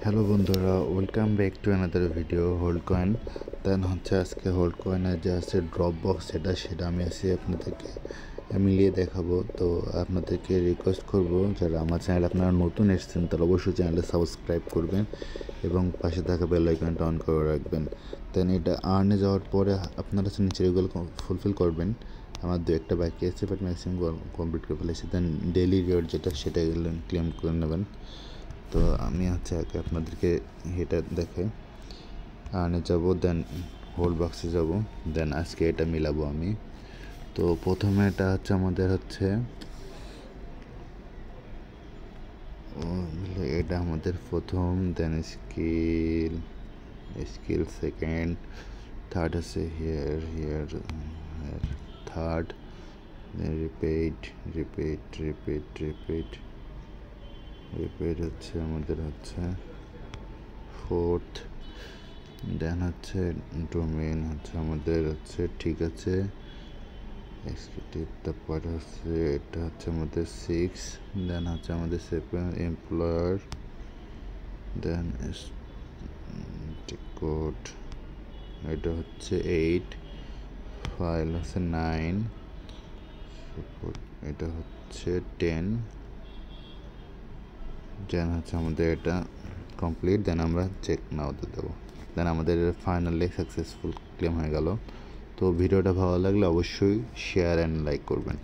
Hello বন্ধুরা, welcome back to another video hold coin. দেন আজকে হোল্ড কয়েনের যে আছে ড্রপ বক্স সেটা আমি আপনাদেরকে মিলিয়ে দেখাবো। তো আপনাদেরকে রিকোয়েস্ট করব, যারা আমার চ্যানেল আপনারা নতুন এসেছেন তারা অবশ্যই চ্যানেলটা সাবস্ক্রাইব করবেন এবং পাশে থাকা বেল আইকনটা অন করে রাখবেন। দেন এটা আর্নে যাওয়ার পরে আপনারা নিচের এগুলো ফুলফিল করবেন। আমার দু একটা বাকি আছে, বাট ম্যাক্সিমাম কমপ্লিট করে ফেলেছি। দেন ডেইলি রিওয়ার্ড সেটা ক্লেম করে নেবেন। তো আমি আগে আপনাদেরকে এটা দেখাই। আর্নে যাব, দেন হোল্ড বক্সে যাব, দেন আজকে এটা মিলাবো আমি। তো প্রথমে এটা আমাদের এটা আমাদের প্রথম, দেন স্কিল সেকেন্ড, থার্ড আছে here here third, then repeat আমাদের ফোর্থ, দেন ডোমেন আমাদের ঠিক আছে। এক্সিকিউটিভ, তারপর এটা আমাদের 6, দেন আমাদের 7 এমপ্লয়ার, দেন কোড এটা 8, ফাইল 9, এটা 10, দেন আমাদের এটা কমপ্লিট। দেন আমরা চেক নাওতে দেবো। দেন আমাদের ফাইনালি সাকসেসফুল ক্লেম হয়ে গেল। তো ভিডিওটা ভালো লাগলে অবশ্যই শেয়ার অ্যান্ড লাইক করবেন।